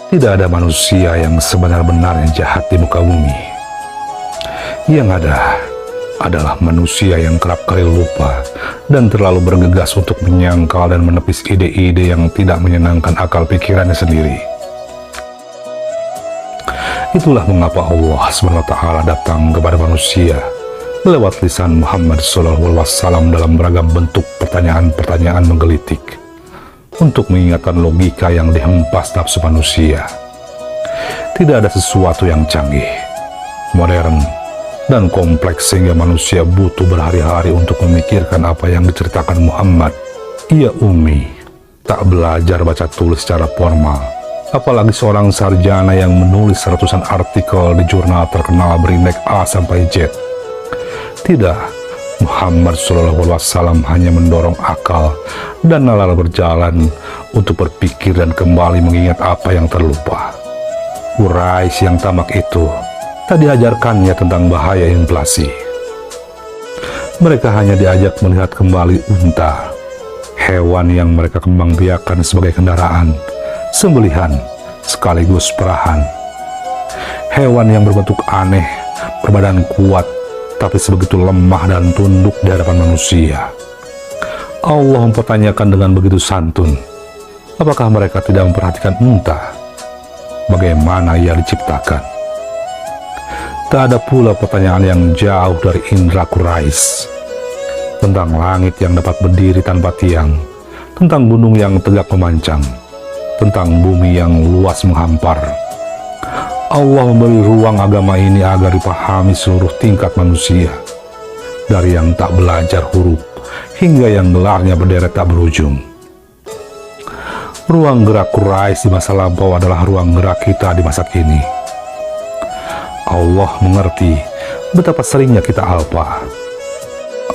Tidak ada manusia yang sebenar-benarnya jahat di muka bumi. Yang ada adalah manusia yang kerap kali lupa dan terlalu bergegas untuk menyangkal dan menepis ide-ide yang tidak menyenangkan akal pikirannya sendiri. Itulah mengapa Allah SWT datang kepada manusia lewat lisan Muhammad SAW dalam beragam bentuk pertanyaan-pertanyaan menggelitik untuk mengingatkan logika yang dihempas nafsu manusia. Tidak ada sesuatu yang canggih, modern, dan kompleks sehingga manusia butuh berhari-hari untuk memikirkan apa yang diceritakan Muhammad. Ia ummi, tak belajar baca tulis secara formal, apalagi seorang sarjana yang menulis ratusan artikel di jurnal terkenal berindeks A sampai Z. Tidak, Muhammad SAW hanya mendorong akal dan nalar berjalan untuk berpikir dan kembali mengingat apa yang terlupa. Quraisy yang tamak itu tak diajarkannya tentang bahaya inflasi. Mereka hanya diajak melihat kembali unta, hewan yang mereka kembangbiakan sebagai kendaraan, sembelihan, sekaligus perahan. Hewan yang berbentuk aneh, berbadan kuat, tapi sebegitu lemah dan tunduk di hadapan manusia. Allah mempertanyakan dengan begitu santun, apakah mereka tidak memperhatikan unta? Bagaimana ia diciptakan? Tak ada pula pertanyaan yang jauh dari indera Quraisy tentang langit yang dapat berdiri tanpa tiang, tentang gunung yang tegak memanjang, tentang bumi yang luas menghampar. Allah memberi ruang agama ini agar dipahami seluruh tingkat manusia, dari yang tak belajar huruf hingga yang gelarnya berderet tak berujung. Ruang gerak Quraisy di masa lampau adalah ruang gerak kita di masa kini. Allah mengerti betapa seringnya kita alpa.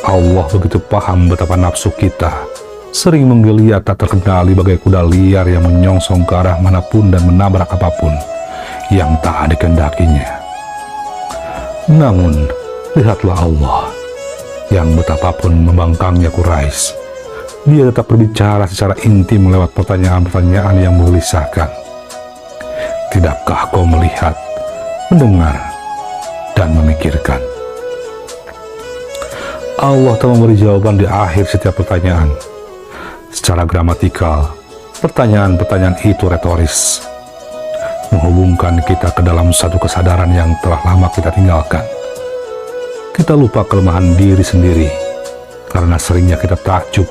Allah begitu paham betapa nafsu kita sering menggeliat tak terkendali bagai kuda liar yang menyongsong ke arah manapun dan menabrak apapun yang tak dikehendakinya. Namun, lihatlah Allah yang betapapun membangkangnya Quraisy, dia tetap berbicara secara intim lewat pertanyaan-pertanyaan yang menggelisahkan. Tidakkah kau melihat, mendengar, dan memikirkan? Allah telah memberi jawaban di akhir setiap pertanyaan. Secara gramatikal, pertanyaan-pertanyaan itu retoris, menghubungkan kita ke dalam satu kesadaran yang telah lama kita tinggalkan. Kita lupa kelemahan diri sendiri, karena seringnya kita takjub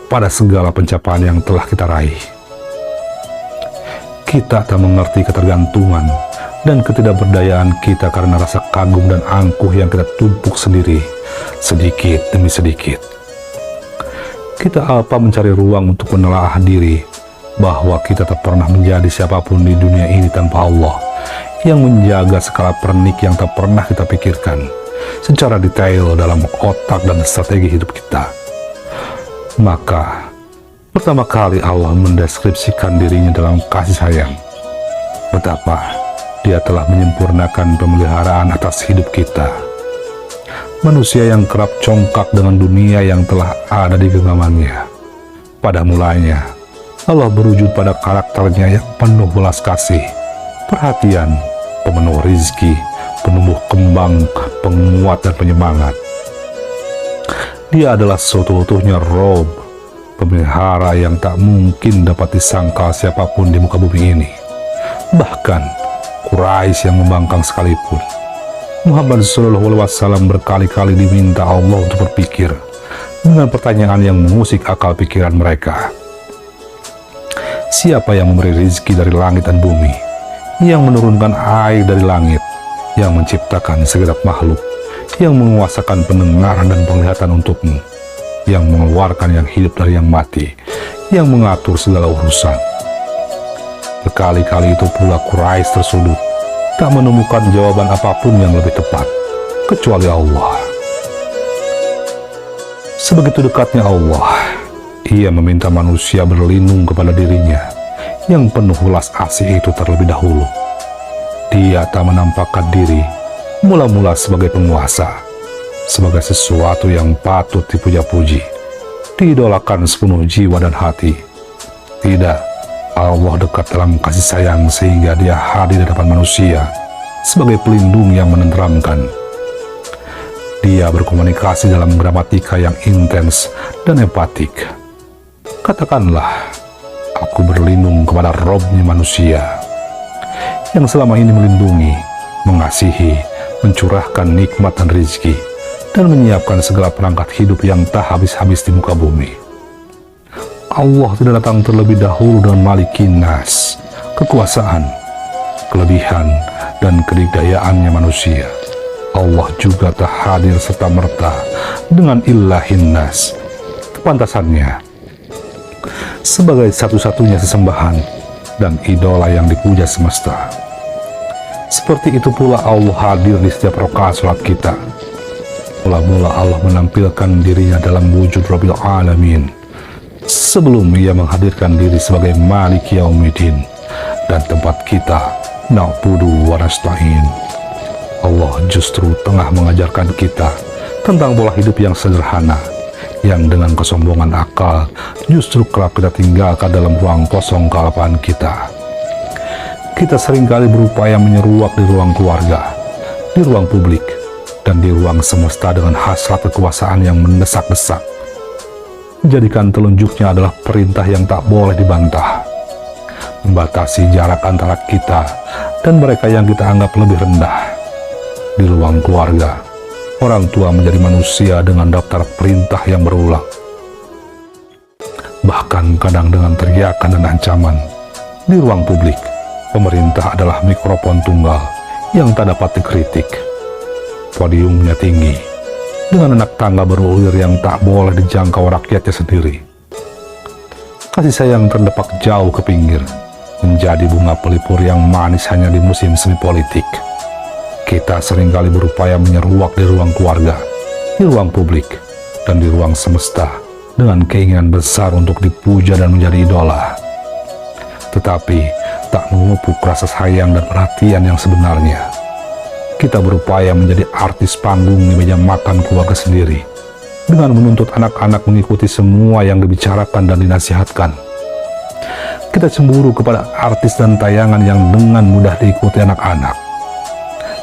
pada segala pencapaian yang telah kita raih. Kita tak mengerti ketergantungan dan ketidakberdayaan kita karena rasa kagum dan angkuh yang kita tumpuk sendiri, sedikit demi sedikit. Kita alpa mencari ruang untuk menelaah diri bahwa kita tak pernah menjadi siapapun di dunia ini tanpa Allah yang menjaga skala pernik yang tak pernah kita pikirkan secara detail dalam otak dan strategi hidup kita. Maka, pertama kali Allah mendeskripsikan dirinya dalam kasih sayang. Betapa Dia telah menyempurnakan pemeliharaan atas hidup kita. Manusia yang kerap congkak dengan dunia yang telah ada di genggamannya. Pada mulanya, Allah berwujud pada karakternya yang penuh belas kasih, perhatian, pemenuh rizki, penumbuh kembang, penguat dan penyemangat. Dia adalah seutuh-utuhnya Rob, pemelihara yang tak mungkin dapat disangkal siapapun di muka bumi ini. Bahkan Quraisy yang membangkang sekalipun. Muhammad SAW berkali-kali diminta Allah untuk berpikir dengan pertanyaan yang mengusik akal pikiran mereka. Siapa yang memberi rizki dari langit dan bumi, yang menurunkan air dari langit, yang menciptakan segenap makhluk, yang menguasakan pendengaran dan penglihatan untukmu, yang mengeluarkan yang hidup dari yang mati, yang mengatur segala urusan. Berkali-kali itu pula Quraisy tersudut, tak menemukan jawaban apapun yang lebih tepat, kecuali Allah. Sebegitu dekatnya Allah, Ia meminta manusia berlindung kepada dirinya, yang penuh welas asih itu terlebih dahulu. Dia tak menampakkan diri, mula-mula sebagai penguasa, sebagai sesuatu yang patut dipuja-puji, diidolakan sepenuh jiwa dan hati. Tidak, Allah dekat dalam kasih sayang sehingga dia hadir di hadapan manusia sebagai pelindung yang menenteramkan. Dia berkomunikasi dalam gramatika yang intens dan empatik. Katakanlah, aku berlindung kepada Robnya manusia, yang selama ini melindungi, mengasihi, mencurahkan nikmat dan rezeki, dan menyiapkan segala perangkat hidup yang tak habis-habis di muka bumi. Allah tidak datang terlebih dahulu dengan malikin nas, kekuasaan, kelebihan, dan kedikdayaannya manusia. Allah juga tak hadir serta-merta dengan ilahin nas, kepantasannya sebagai satu-satunya sesembahan dan idola yang dipuja semesta. Seperti itu pula Allah hadir di setiap rakaat salat kita. Mula-mula Allah menampilkan dirinya dalam wujud Rabbil Alamin, sebelum ia menghadirkan diri sebagai Malik Yaumiddin dan tempat kita na'budu wa nasta'in. Allah justru tengah mengajarkan kita tentang pola hidup yang sederhana, yang dengan kesombongan akal justru kerap kita tinggalkan dalam ruang kosong kealpaan kita. Kita seringkali berupaya menyeruak di ruang keluarga, di ruang publik, dan di ruang semesta dengan hasrat kekuasaan yang mendesak-desak. Jadikan telunjuknya adalah perintah yang tak boleh dibantah, membatasi jarak antara kita dan mereka yang kita anggap lebih rendah. Di ruang keluarga, orang tua menjadi manusia dengan daftar perintah yang berulang, bahkan kadang dengan teriakan dan ancaman. Di ruang publik, pemerintah adalah mikrofon tunggal yang tak dapat dikritik. Podiumnya tinggi, dengan anak tangga berulir yang tak boleh dijangkau rakyatnya sendiri. Kasih sayang terdepak jauh ke pinggir, menjadi bunga pelipur yang manis hanya di musim semi politik. Kita seringkali berupaya menyeruak di ruang keluarga, di ruang publik, dan di ruang semesta dengan keinginan besar untuk dipuja dan menjadi idola. Tetapi tak memupuk rasa sayang dan perhatian yang sebenarnya. Kita berupaya menjadi artis panggung di meja makan keluarga sendiri, dengan menuntut anak-anak mengikuti semua yang dibicarakan dan dinasihatkan. Kita cemburu kepada artis dan tayangan yang dengan mudah diikuti anak-anak.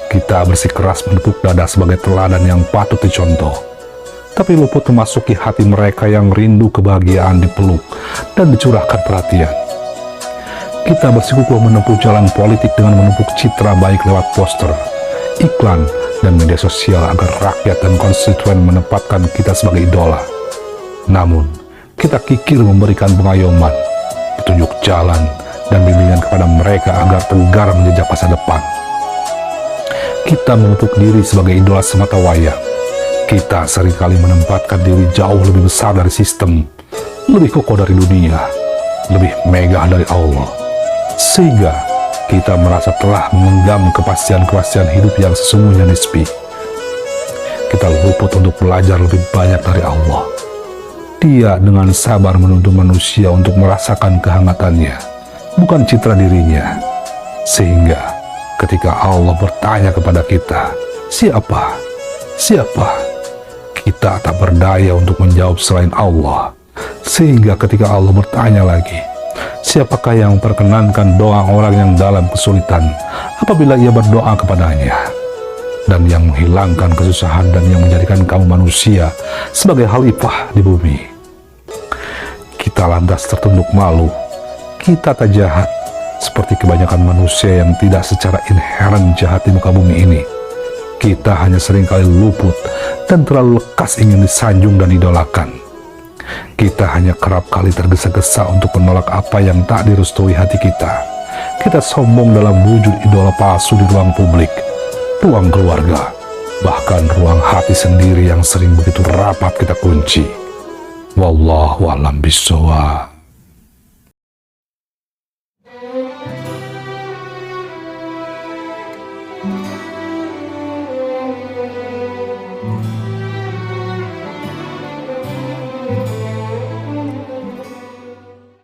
Kita bersikeras menepuk dada sebagai teladan yang patut dicontoh, tapi luput memasuki hati mereka yang rindu kebahagiaan dipeluk dan dicurahkan perhatian. Kita bersikukuh menempuh jalan politik dengan menumpuk citra baik lewat poster, iklan, dan media sosial agar rakyat dan konstituen menempatkan kita sebagai idola. Namun, kita kikir memberikan pengayoman, petunjuk jalan, dan bimbingan kepada mereka agar tegar menjejak masa depan. Kita memupuk diri sebagai idola semata wayang. Kita seringkali menempatkan diri jauh lebih besar dari sistem, lebih kokoh dari dunia, lebih megah dari Allah, sehingga kita merasa telah mengenggam kepastian-kepastian hidup yang sesungguhnya nisbi. Kita luput untuk belajar lebih banyak dari Allah. Dia dengan sabar menuntun manusia untuk merasakan kehangatannya, bukan citra dirinya. Sehingga ketika Allah bertanya kepada kita, siapa? Siapa? Kita tak berdaya untuk menjawab selain Allah. Sehingga ketika Allah bertanya lagi, siapakah yang memperkenankan doa orang yang dalam kesulitan apabila ia berdoa kepadanya, dan yang menghilangkan kesusahan dan yang menjadikan kamu manusia sebagai khalifah di bumi? Kita lantas tertunduk malu. Kita tak jahat seperti kebanyakan manusia yang tidak secara inheren jahat di muka bumi ini. Kita hanya seringkali luput dan terlalu lekas ingin disanjung dan idolakan. Kita hanya kerap kali tergesa-gesa untuk menolak apa yang tak direstui hati kita. Kita sombong dalam wujud idola palsu di ruang publik, ruang keluarga, bahkan ruang hati sendiri yang sering begitu rapat kita kunci. Wallahu a'lam bishawab. Thank you.